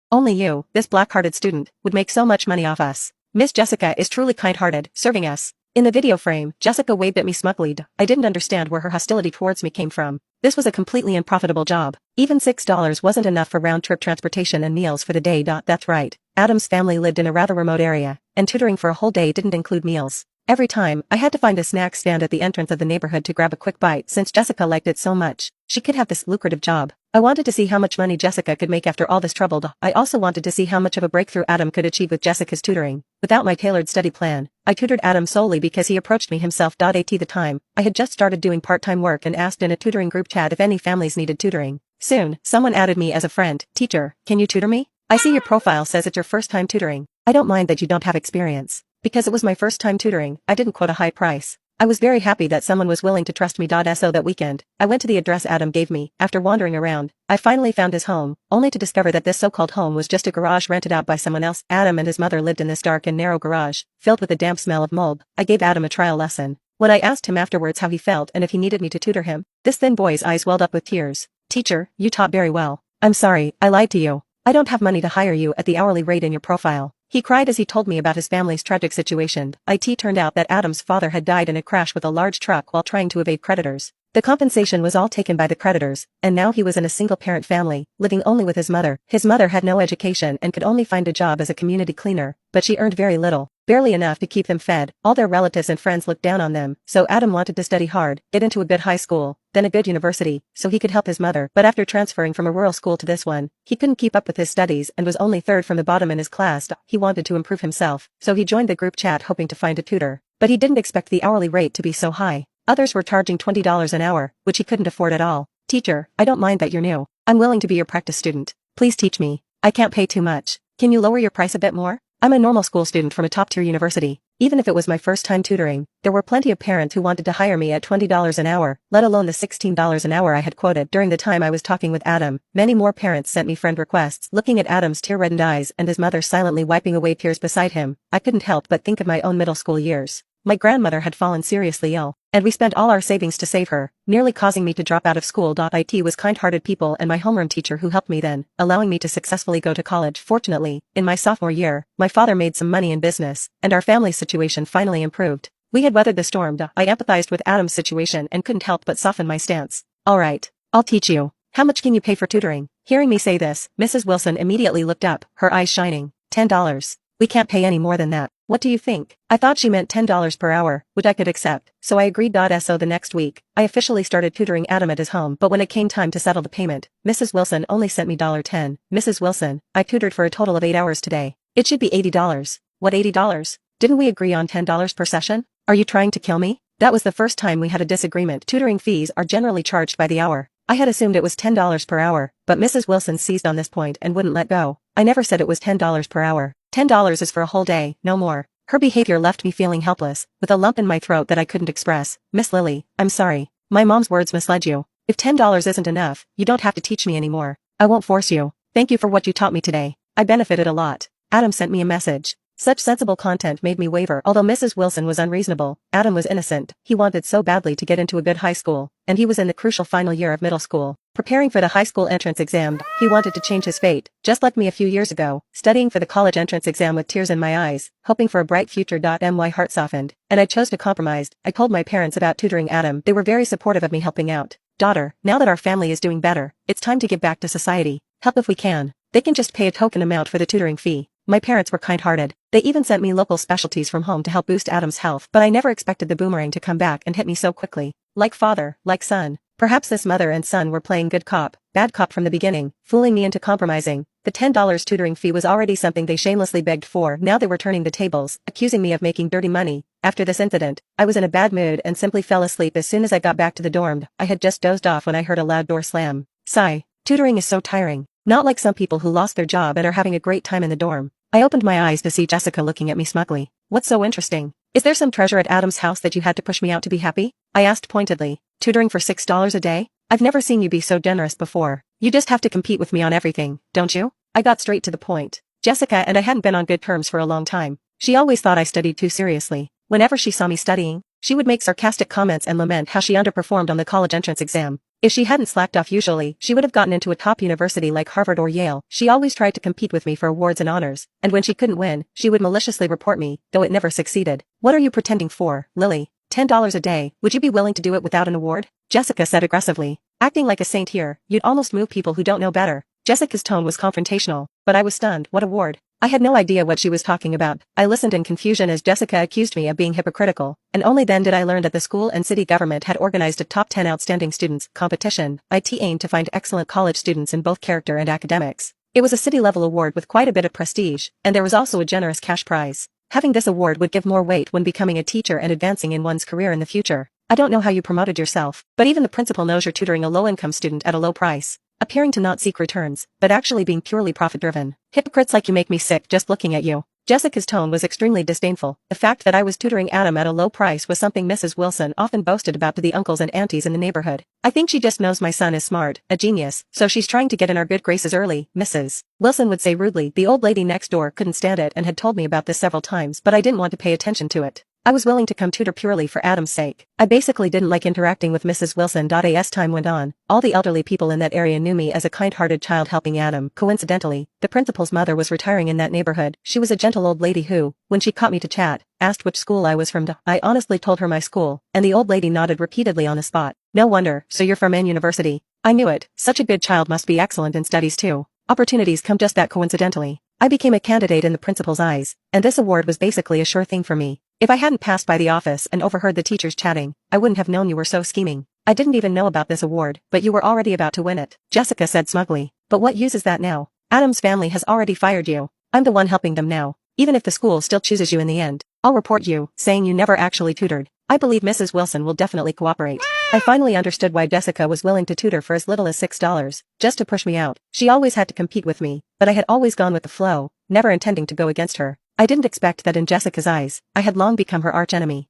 Only you, this black-hearted student, would make so much money off us. Miss Jessica is truly kind-hearted, serving us. In the video frame, Jessica waved at me smugly. I didn't understand where her hostility towards me came from. This was a completely unprofitable job. Even $6 wasn't enough for round-trip transportation and meals for the day. That's right. Adam's family lived in a rather remote area, and tutoring for a whole day didn't include meals. Every time, I had to find a snack stand at the entrance of the neighborhood to grab a quick bite since Jessica liked it so much. She could have this lucrative job. I wanted to see how much money Jessica could make after all this trouble. I also wanted to see how much of a breakthrough Adam could achieve with Jessica's tutoring. Without my tailored study plan, I tutored Adam solely because he approached me himself. At the time, I had just started doing part-time work and asked in a tutoring group chat if any families needed tutoring. Soon, someone added me as a friend. Teacher, can you tutor me? I see your profile says it's your first time tutoring. I don't mind that you don't have experience. Because it was my first time tutoring, I didn't quote a high price. I was very happy that someone was willing to trust me. So that weekend, I went to the address Adam gave me. After wandering around, I finally found his home, only to discover that this so-called home was just a garage rented out by someone else. Adam and his mother lived in this dark and narrow garage, filled with a damp smell of mold. I gave Adam a trial lesson. When I asked him afterwards how he felt and if he needed me to tutor him, this thin boy's eyes welled up with tears. Teacher, you taught very well. I'm sorry, I lied to you. I don't have money to hire you at the hourly rate in your profile. He cried as he told me about his family's tragic situation. It turned out that Adam's father had died in a crash with a large truck while trying to evade creditors. The compensation was all taken by the creditors, and now he was in a single-parent family, living only with his mother. His mother had no education and could only find a job as a community cleaner, but she earned very little, barely enough to keep them fed. All their relatives and friends looked down on them, so Adam wanted to study hard, get into a good high school, then a good university, so he could help his mother. But after transferring from a rural school to this one, he couldn't keep up with his studies and was only third from the bottom in his class. He wanted to improve himself, so he joined the group chat hoping to find a tutor. But he didn't expect the hourly rate to be so high. Others were charging $20 an hour, which he couldn't afford at all. Teacher, I don't mind that you're new. I'm willing to be your practice student. Please teach me. I can't pay too much. Can you lower your price a bit more? I'm a normal school student from a top-tier university. Even if it was my first time tutoring, there were plenty of parents who wanted to hire me at $20 an hour, let alone the $16 an hour I had quoted. During the time I was talking with Adam, many more parents sent me friend requests. Looking at Adam's tear-reddened eyes and his mother silently wiping away tears beside him, I couldn't help but think of my own middle school years. My grandmother had fallen seriously ill, and we spent all our savings to save her, nearly causing me to drop out of school. It was kind-hearted people and my homeroom teacher who helped me then, allowing me to successfully go to college. Fortunately, in my sophomore year, my father made some money in business, and our family situation finally improved. We had weathered the storm. I empathized with Adam's situation and couldn't help but soften my stance. Alright, I'll teach you. How much can you pay for tutoring? Hearing me say this, Mrs. Wilson immediately looked up, her eyes shining. $10. We can't pay any more than that. What do you think? I thought she meant $10 per hour, which I could accept, so I agreed. So the next week, I officially started tutoring Adam at his home, but when it came time to settle the payment, Mrs. Wilson only sent me $10. Mrs. Wilson, I tutored for a total of 8 hours today. It should be $80. What, $80? Didn't we agree on $10 per session? Are you trying to kill me? That was the first time we had a disagreement. Tutoring fees are generally charged by the hour. I had assumed it was $10 per hour, but Mrs. Wilson seized on this point and wouldn't let go. I never said it was $10 per hour. $10 is for a whole day, no more. Her behavior left me feeling helpless, with a lump in my throat that I couldn't express. Miss Lily, I'm sorry. My mom's words misled you. If $10 isn't enough, you don't have to teach me anymore. I won't force you. Thank you for what you taught me today. I benefited a lot. Adam sent me a message. Such sensible content made me waver. Although Mrs. Wilson was unreasonable, Adam was innocent. He wanted so badly to get into a good high school, and he was in the crucial final year of middle school. Preparing for the high school entrance exam, he wanted to change his fate, just like me a few years ago, studying for the college entrance exam with tears in my eyes, hoping for a bright future. My heart softened, and I chose to compromise. I told my parents about tutoring Adam. They were very supportive of me helping out. Daughter, now that our family is doing better, it's time to give back to society. Help if we can. They can just pay a token amount for the tutoring fee. My parents were kind-hearted. They even sent me local specialties from home to help boost Adam's health, but I never expected the boomerang to come back and hit me so quickly. Like father, like son. Perhaps this mother and son were playing good cop, bad cop from the beginning, fooling me into compromising. The $10 tutoring fee was already something they shamelessly begged for. Now they were turning the tables, accusing me of making dirty money. After this incident, I was in a bad mood and simply fell asleep as soon as I got back to the dorm. I had just dozed off when I heard a loud door slam. Sigh. Tutoring is so tiring. Not like some people who lost their job and are having a great time in the dorm. I opened my eyes to see Jessica looking at me smugly. What's so interesting? Is there some treasure at Adam's house that you had to push me out to be happy? I asked pointedly. Tutoring for $6 a day? I've never seen you be so generous before. You just have to compete with me on everything, don't you? I got straight to the point. Jessica and I hadn't been on good terms for a long time. She always thought I studied too seriously. Whenever she saw me studying, she would make sarcastic comments and lament how she underperformed on the college entrance exam. If she hadn't slacked off usually, she would have gotten into a top university like Harvard or Yale. She always tried to compete with me for awards and honors, and when she couldn't win, she would maliciously report me, though it never succeeded. What are you pretending for, Lily? $10 a day, would you be willing to do it without an award? Jessica said aggressively. Acting like a saint here, you'd almost move people who don't know better. Jessica's tone was confrontational, but I was stunned. What award? I had no idea what she was talking about. I listened in confusion as Jessica accused me of being hypocritical, and only then did I learn that the school and city government had organized a top 10 outstanding students competition. It aimed to find excellent college students in both character and academics. It was a city-level award with quite a bit of prestige, and there was also a generous cash prize. Having this award would give more weight when becoming a teacher and advancing in one's career in the future. I don't know how you promoted yourself, but even the principal knows you're tutoring a low-income student at a low price. Appearing to not seek returns, but actually being purely profit-driven. Hypocrites like you make me sick just looking at you. Jessica's tone was extremely disdainful. The fact that I was tutoring Adam at a low price was something Mrs. Wilson often boasted about to the uncles and aunties in the neighborhood. I think she just knows my son is smart, a genius, so she's trying to get in our good graces early, Mrs. Wilson would say rudely. The old lady next door couldn't stand it and had told me about this several times, but I didn't want to pay attention to it. I was willing to come tutor purely for Adam's sake. I basically didn't like interacting with Mrs. Wilson. As time went on, all the elderly people in that area knew me as a kind-hearted child helping Adam. Coincidentally, the principal's mother was retiring in that neighborhood. She was a gentle old lady who, when she caught me to chat, asked which school I was from. I honestly told her my school, and the old lady nodded repeatedly on the spot. No wonder, so you're from N University. I knew it. Such a good child must be excellent in studies too. Opportunities come just that coincidentally. I became a candidate in the principal's eyes, and this award was basically a sure thing for me. If I hadn't passed by the office and overheard the teachers chatting, I wouldn't have known you were so scheming. I didn't even know about this award, but you were already about to win it, Jessica said smugly. But what use is that now? Adam's family has already fired you. I'm the one helping them now. Even if the school still chooses you in the end, I'll report you, saying you never actually tutored. I believe Mrs. Wilson will definitely cooperate. I finally understood why Jessica was willing to tutor for as little as $6, just to push me out. She always had to compete with me, but I had always gone with the flow, never intending to go against her. I didn't expect that in Jessica's eyes, I had long become her archenemy.